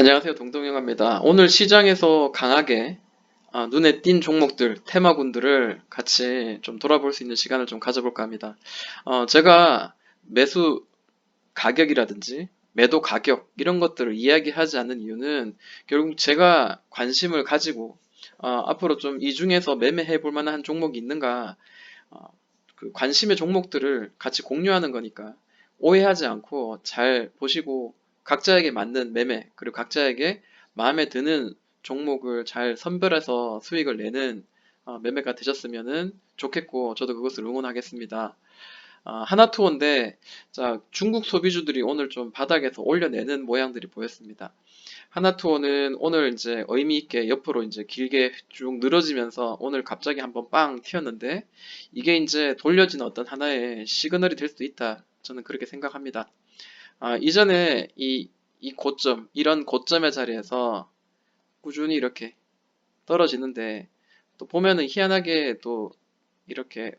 안녕하세요. 동동영화입니다. 오늘 시장에서 강하게 눈에 띈 종목들, 테마군들을 같이 좀 돌아볼 수 있는 시간을 좀 가져볼까 합니다. 제가 매수 가격이라든지 매도 가격 이런 것들을 이야기하지 않는 이유는 결국 제가 관심을 가지고 앞으로 좀 이 중에서 매매해 볼 만한 종목이 있는가, 어, 그 관심의 종목들을 같이 공유하는 거니까 오해하지 않고 잘 보시고 각자에게 맞는 매매, 그리고 각자에게 마음에 드는 종목을 잘 선별해서 수익을 내는 매매가 되셨으면 좋겠고, 저도 그것을 응원하겠습니다. 하나투어인데, 자, 중국 소비주들이 오늘 좀 바닥에서 올려내는 모양들이 보였습니다. 하나투어는 오늘 이제 의미 있게 옆으로 이제 길게 쭉 늘어지면서 오늘 갑자기 한번 빵 튀었는데, 이게 이제 돌려진 어떤 하나의 시그널이 될 수도 있다. 저는 그렇게 생각합니다. 이전에 이 고점, 이런 고점의 자리에서 꾸준히 이렇게 떨어지는데, 또 보면은 희한하게 또 이렇게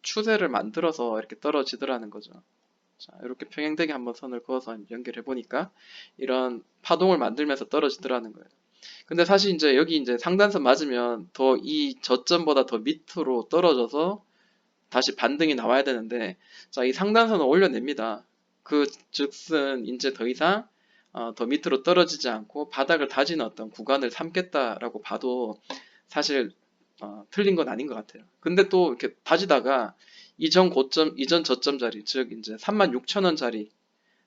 추세를 만들어서 이렇게 떨어지더라는 거죠. 자, 이렇게 평행되게 한번 선을 그어서 연결해 보니까 이런 파동을 만들면서 떨어지더라는 거예요. 근데 사실 이제 여기 이제 상단선 맞으면 더 이 저점보다 더 밑으로 떨어져서 다시 반등이 나와야 되는데, 자, 이 상단선을 올려냅니다. 그 즉슨 이제 더 이상 더 밑으로 떨어지지 않고 바닥을 다지는 어떤 구간을 삼겠다라고 봐도 사실 틀린 건 아닌 것 같아요. 근데 또 이렇게 다지다가 이전 고점, 이전 저점 자리, 즉 이제 36,000원 자리,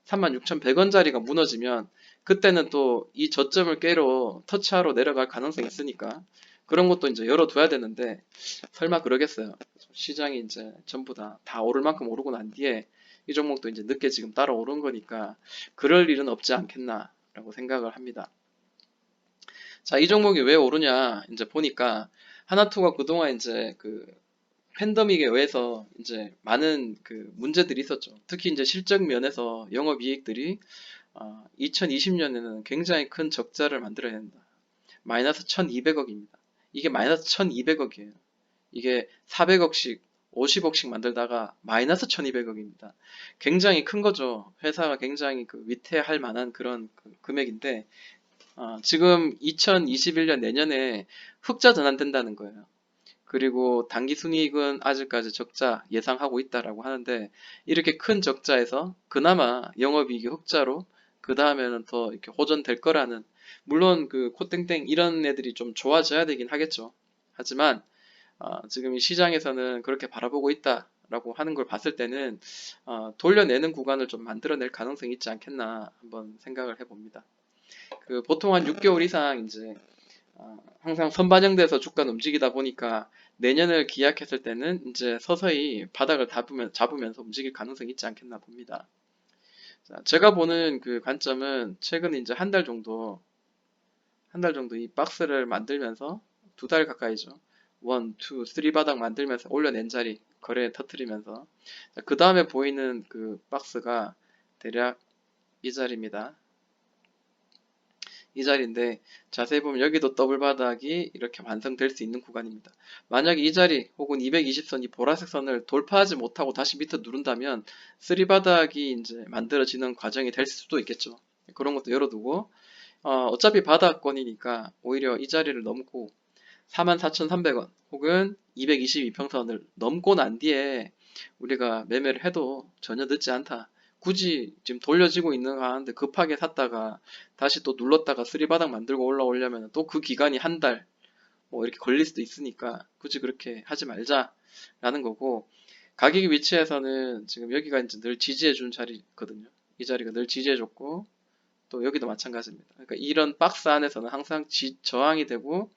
36,100원 자리가 무너지면 그때는 또 이 저점을 깨러 터치하러 내려갈 가능성이 있으니까 그런 것도 이제 열어둬야 되는데, 설마 그러겠어요. 시장이 이제 전부 다 오를 만큼 오르고 난 뒤에 이 종목도 이제 늦게 지금 따라 오른 거니까 그럴 일은 없지 않겠나라고 생각을 합니다. 자, 이 종목이 왜 오르냐 이제 보니까, 하나투가 그동안 이제 그 팬데믹에 의해서 이제 많은 그 문제들이 있었죠. 특히 이제 실적 면에서 영업이익들이 2020년에는 굉장히 큰 적자를 만들어야 된다. 마이너스 1200억입니다. 이게 마이너스 1200억이에요. 이게 400억씩, 50억씩 만들다가 마이너스 1200억입니다. 굉장히 큰 거죠. 회사가 굉장히 그 위태할 만한 그런 그 금액인데, 지금 2021년 내년에 흑자 전환된다는 거예요. 그리고 당기 순이익은 아직까지 적자 예상하고 있다라고 하는데, 이렇게 큰 적자에서 그나마 영업이익이 흑자로 그 다음에는 더 이렇게 호전될 거라는, 물론 그 코땡땡 이런 애들이 좀 좋아져야 되긴 하겠죠. 하지만 지금 이 시장에서는 그렇게 바라보고 있다라고 하는 걸 봤을 때는 돌려내는 구간을 좀 만들어낼 가능성이 있지 않겠나 한번 생각을 해봅니다. 그 보통 한 6개월 이상 이제 항상 선반영돼서 주가는 움직이다 보니까 내년을 기약했을 때는 이제 서서히 바닥을 잡으면서 움직일 가능성이 있지 않겠나 봅니다. 자, 제가 보는 그 관점은 최근 이제 한 달 정도 이 박스를 만들면서 2달 가까이죠. 1, 2, 3 바닥 만들면서 올려낸 자리 거래 터트리면서, 그 다음에 보이는 그 박스가 대략 이 자리입니다. 이 자리인데 자세히 보면 여기도 더블 바닥이 이렇게 완성될 수 있는 구간입니다. 만약에 이 자리 혹은 220선, 이 보라색 선을 돌파하지 못하고 다시 밑에 누른다면 3 바닥이 이제 만들어지는 과정이 될 수도 있겠죠. 그런 것도 열어두고, 어차피 바닥권이니까 오히려 이 자리를 넘고 44,300원 혹은 222평선을 넘고 난 뒤에 우리가 매매를 해도 전혀 늦지 않다. 굳이 지금 돌려지고 있는 거 하는데 급하게 샀다가 다시 또 눌렀다가 쓰리바닥 만들고 올라오려면 또 그 기간이 한 달 뭐 이렇게 걸릴 수도 있으니까 굳이 그렇게 하지 말자라는 거고, 가격 위치에서는 지금 여기가 이제 늘 지지해 준 자리거든요. 이 자리가 늘 지지해 줬고 또 여기도 마찬가지입니다. 그러니까 이런 박스 안에서는 항상 저항이 되고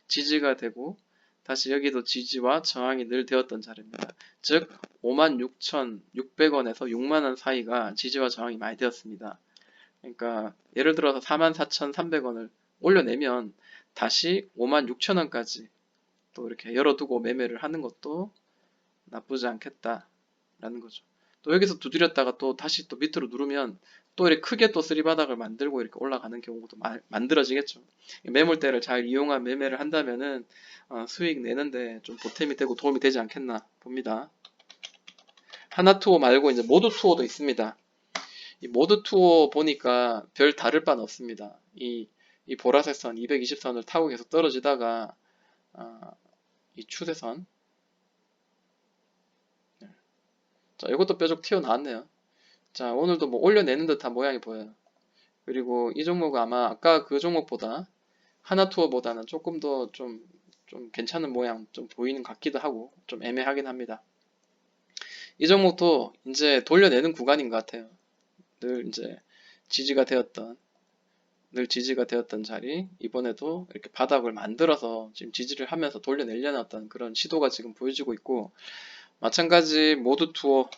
지지가 되고 다시 여기도 지지와 저항이 늘 되었던 자리입니다. 즉 56,600원에서 6만원 사이가 지지와 저항이 많이 되었습니다. 그러니까 예를 들어서 44,300원을 올려내면 다시 56,000원까지 또 이렇게 열어두고 매매를 하는 것도 나쁘지 않겠다라는 거죠. 또 여기서 두드렸다가 또 다시 또 밑으로 누르면 또 이렇게 크게 또 쓰리바닥을 만들고 이렇게 올라가는 경우도 만들어지겠죠. 매물대를 잘 이용한 매매를 한다면은 수익 내는데 좀 보탬이 되고 도움이 되지 않겠나 봅니다. 하나 투어 말고 이제 모두 투어도 있습니다. 이 모드 투어 보니까 별 다를 바는 없습니다. 이 보라색 선 220선을 타고 계속 떨어지다가 아, 이 추세선, 자 이것도 뾰족 튀어나왔네요. 자 오늘도 뭐 올려내는 듯한 모양이 보여요. 그리고 이 종목은 아마 아까 그 종목보다 하나투어보다는 조금 더 좀 괜찮은 모양 좀 보이는 것 같기도 하고 좀 애매하긴 합니다. 이 종목도 이제 돌려내는 구간인 것 같아요. 늘 이제 지지가 되었던 늘 지지가 되었던 자리, 이번에도 이렇게 바닥을 만들어서 지금 지지를 하면서 돌려내려는 어떤 그런 시도가 지금 보여지고 있고, 마찬가지 모드 투어,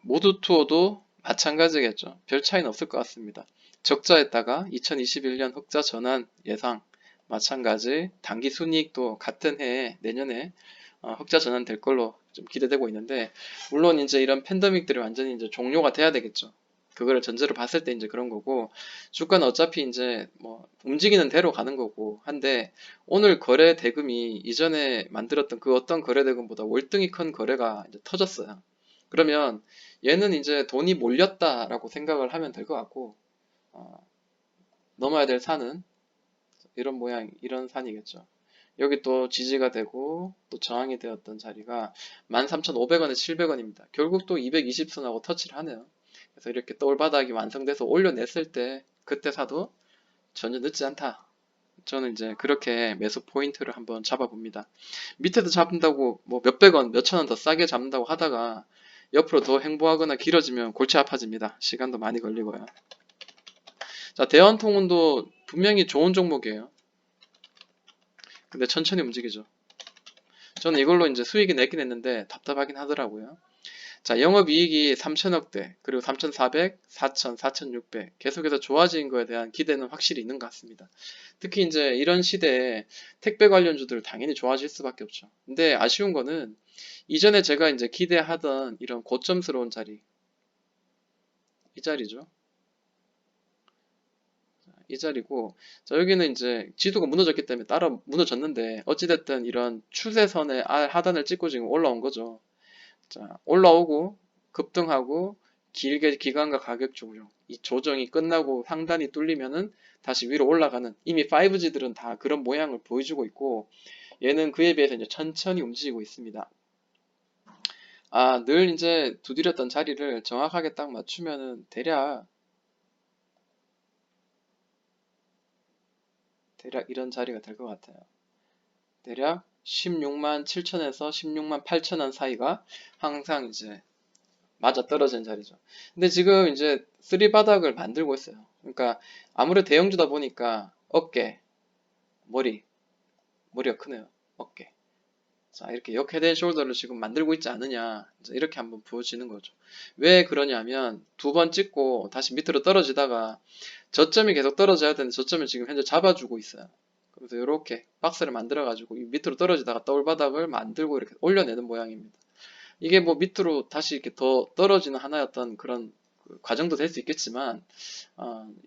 모드 투어도 마찬가지겠죠. 별 차이는 없을 것 같습니다. 적자했다가 2021년 흑자 전환 예상, 마찬가지 단기 순이익도 같은 해에 내년에 흑자 전환될 걸로 좀 기대되고 있는데, 물론 이제 이런 팬데믹들이 완전히 이제 종료가 돼야 되겠죠. 그거를 전제로 봤을 때 이제 그런 거고, 주가는 어차피 이제 뭐 움직이는 대로 가는 거고 한데, 오늘 거래 대금이 이전에 만들었던 그 어떤 거래 대금보다 월등히 큰 거래가 이제 터졌어요. 그러면 얘는 이제 돈이 몰렸다라고 생각을 하면 될 것 같고, 어, 넘어야 될 산은 이런 모양, 이런 산이겠죠. 여기 또 지지가 되고 또 저항이 되었던 자리가 13,500원에 700원입니다. 결국 또 220선하고 터치를 하네요. 그래서 이렇게 떠올바닥이 완성돼서 올려냈을 때 그때 사도 전혀 늦지 않다. 저는 이제 그렇게 매수 포인트를 한번 잡아봅니다. 밑에도 잡는다고 뭐 몇백 원, 몇천 원 더 싸게 잡는다고 하다가 옆으로 더 행보하거나 길어지면 골치 아파집니다. 시간도 많이 걸리고요. 자, 대한통운도 분명히 좋은 종목이에요. 근데 천천히 움직이죠. 저는 이걸로 이제 수익이 내긴 했는데 답답하긴 하더라고요. 자, 영업이익이 3천억대, 그리고 3,400, 4,000, 4,600 계속해서 좋아진 거에 대한 기대는 확실히 있는 것 같습니다. 특히 이제 이런 시대에 택배 관련주들 당연히 좋아질 수밖에 없죠. 근데 아쉬운 거는 이전에 제가 이제 기대하던 이런 고점스러운 자리, 이 자리죠. 이 자리고, 자, 여기는 이제 지수가 무너졌기 때문에 따라 무너졌는데, 어찌됐든 이런 추세선의 하단을 찍고 지금 올라온 거죠. 자, 올라오고, 급등하고, 길게 기간과 가격 조정, 이 조정이 끝나고 상단이 뚫리면은 다시 위로 올라가는, 이미 5G들은 다 그런 모양을 보여주고 있고, 얘는 그에 비해서 이제 천천히 움직이고 있습니다. 아, 늘 이제 두드렸던 자리를 정확하게 딱 맞추면은 대략 이런 자리가 될 것 같아요. 대략 16만 7천에서 16만 8천원 사이가 항상 이제 맞아 떨어진 자리죠. 근데 지금 이제 쓰리 바닥을 만들고 있어요. 그러니까 아무래도 대형주다 보니까 어깨, 머리가 크네요. 어깨. 자, 이렇게 역 헤드 앤 숄더를 지금 만들고 있지 않느냐. 이렇게 한번 보여지는 거죠. 왜 그러냐면 두 번 찍고 다시 밑으로 떨어지다가 저점이 계속 떨어져야 되는데 저점을 지금 현재 잡아주고 있어요. 그래서 이렇게 박스를 만들어 가지고 밑으로 떨어지다가 더블바닥을 만들고 이렇게 올려내는 모양입니다. 이게 뭐 밑으로 다시 이렇게 더 떨어지는 하나의 어떤 그런 그 과정도 될 수 있겠지만,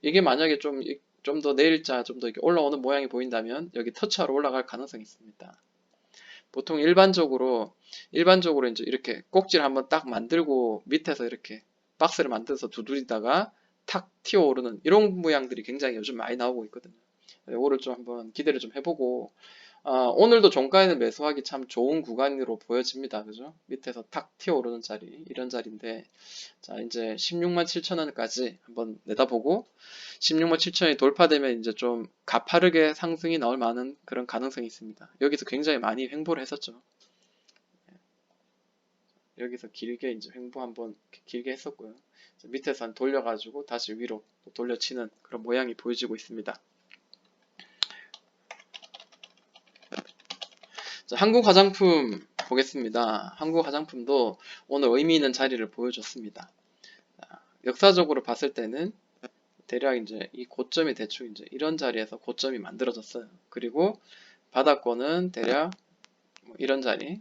이게 만약에 좀 더 내일자 좀 더 이렇게 올라오는 모양이 보인다면 여기 터치하러 올라갈 가능성이 있습니다. 보통 일반적으로 이제 이렇게 꼭지를 한번 딱 만들고 밑에서 이렇게 박스를 만들어서 두드리다가 탁 튀어오르는 이런 모양들이 굉장히 요즘 많이 나오고 있거든요. 이거를 좀 한번 기대를 좀 해보고, 오늘도 종가에는 매수하기 참 좋은 구간으로 보여집니다. 그죠? 밑에서 탁 튀어오르는 자리, 이런 자리인데, 자, 이제 16만 7천 원까지 한번 내다보고, 16만 7천 원이 돌파되면 이제 좀 가파르게 상승이 나올 만한 그런 가능성이 있습니다. 여기서 굉장히 많이 횡보를 했었죠. 여기서 길게 이제 횡보 한번 길게 했었고요. 밑에서 한 돌려가지고 다시 위로 돌려치는 그런 모양이 보여지고 있습니다. 자, 한국 화장품 보겠습니다. 한국 화장품도 오늘 의미 있는 자리를 보여줬습니다. 자, 역사적으로 봤을 때는 대략 이제 이 고점이 대충 이제 이런 자리에서 고점이 만들어졌어요. 그리고 바닥권은 대략 뭐 이런 자리,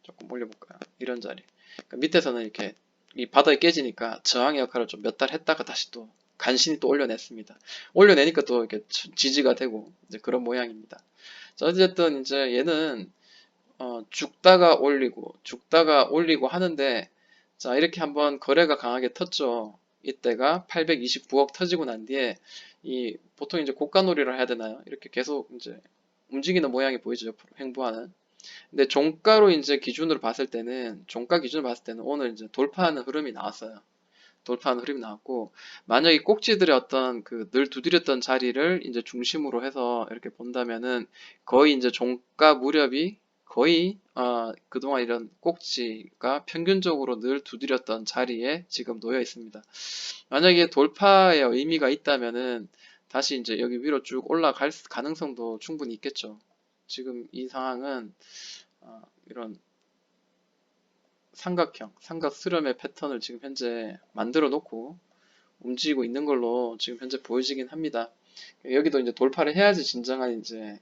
조금 올려볼까요? 이런 자리. 그러니까 밑에서는 이렇게 이 바닥이 깨지니까 저항의 역할을 좀 몇 달 했다가 다시 또 간신히 또 올려냈습니다. 올려내니까 또 이렇게 지지가 되고 이제 그런 모양입니다. 자, 어쨌든 이제 얘는 죽다가 올리고 하는데, 자, 이렇게 한번 거래가 강하게 텄죠. 이때가 829억 터지고 난 뒤에, 보통 이제 고가놀이를 해야 되나요? 이렇게 계속 이제 움직이는 모양이 보이죠. 옆으로 횡보하는. 근데 종가로 이제 기준으로 봤을 때는, 종가 기준으로 봤을 때는 오늘 이제 돌파하는 흐름이 나왔어요. 돌파하는 흐름이 나왔고, 만약에 꼭지들의 어떤 그 늘 두드렸던 자리를 이제 중심으로 해서 이렇게 본다면은 거의 이제 종가 무렵이 거의 그동안 이런 꼭지가 평균적으로 늘 두드렸던 자리에 지금 놓여 있습니다. 만약에 돌파의 의미가 있다면은 다시 이제 여기 위로 쭉 올라갈 가능성도 충분히 있겠죠. 지금 이 상황은 이런 삼각 수렴의 패턴을 지금 현재 만들어 놓고 움직이고 있는 걸로 지금 현재 보여지긴 합니다. 여기도 이제 돌파를 해야지 진정한 이제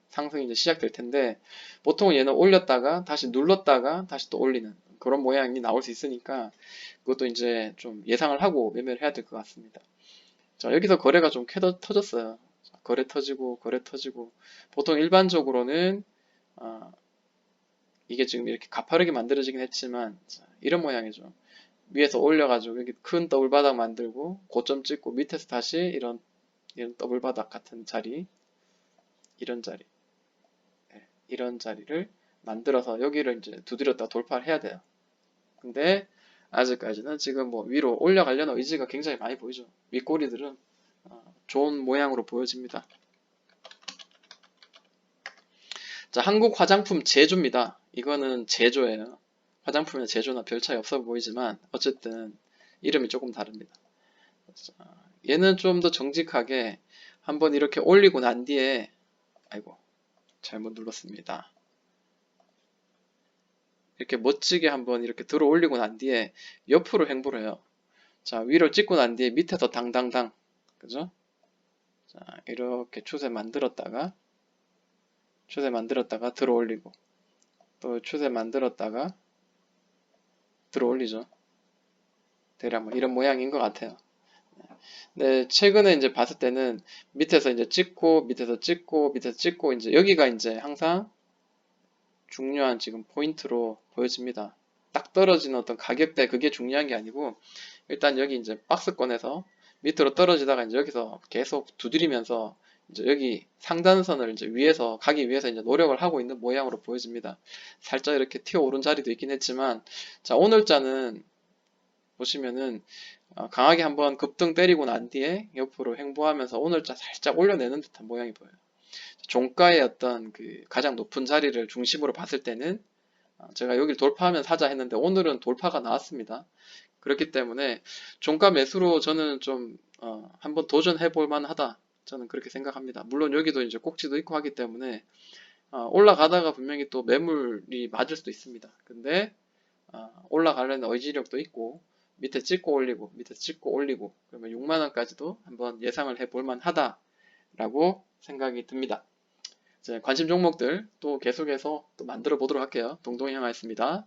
상승이 이제 시작될 텐데, 보통 얘는 올렸다가 다시 눌렀다가 다시 또 올리는 그런 모양이 나올 수 있으니까 그것도 이제 좀 예상을 하고 매매를 해야 될 것 같습니다. 자, 여기서 거래가 좀 터졌어요. 거래 터지고 보통 일반적으로는 이게 지금 이렇게 가파르게 만들어지긴 했지만, 자, 이런 모양이죠. 위에서 올려가지고 여기 큰 더블 바닥 만들고 고점 찍고 밑에서 다시 이런 더블 바닥 같은 자리, 이런 자리, 이런 자리를 만들어서 여기를 이제 두드렸다 돌파를 해야 돼요. 근데 아직까지는 지금 뭐 위로 올라가려는 의지가 굉장히 많이 보이죠. 윗꼬리들은 좋은 모양으로 보여집니다. 자, 한국 화장품 제조입니다. 이거는 제조예요. 화장품의 제조나 별 차이 없어 보이지만 어쨌든 이름이 조금 다릅니다. 자, 얘는 좀 더 정직하게 한번 이렇게 올리고 난 뒤에, 아이고 잘못 눌렀습니다. 이렇게 멋지게 한번 이렇게 들어 올리고 난 뒤에 옆으로 횡보를 해요. 자, 위로 찍고 난 뒤에 밑에서 당당당, 그죠? 자, 이렇게 추세 만들었다가 들어 올리고, 또 추세 만들었다가 들어 올리죠. 대략 뭐 이런 모양인 것 같아요. 네, 최근에 이제 봤을 때는 밑에서 이제 밑에서 찍고 이제 여기가 이제 항상 중요한 지금 포인트로 보여집니다. 딱 떨어지는 어떤 가격대 그게 중요한 게 아니고, 일단 여기 이제 박스권에서 밑으로 떨어지다가 이제 여기서 계속 두드리면서 이제 여기 상단선을 이제 위에서 가기 위해서 이제 노력을 하고 있는 모양으로 보여집니다. 살짝 이렇게 튀어오른 자리도 있긴 했지만, 자, 오늘자는 보시면은 강하게 한번 급등 때리고 난 뒤에 옆으로 횡보하면서 오늘자 살짝 올려내는 듯한 모양이 보여요. 종가의 어떤 그 가장 높은 자리를 중심으로 봤을 때는 제가 여기를 돌파하면 사자 했는데 오늘은 돌파가 나왔습니다. 그렇기 때문에 종가 매수로 저는 좀 한번 도전해 볼 만하다. 저는 그렇게 생각합니다. 물론 여기도 이제 꼭지도 있고 하기 때문에 올라가다가 분명히 또 매물이 맞을 수도 있습니다. 근데 올라가려는 의지력도 있고 밑에 찍고 올리고 밑에 찍고 올리고 그러면 6만원까지도 한번 예상을 해 볼 만하다라고 생각이 듭니다. 이제 관심 종목들 또 계속해서 또 만들어 보도록 할게요. 동동이 형아였습니다.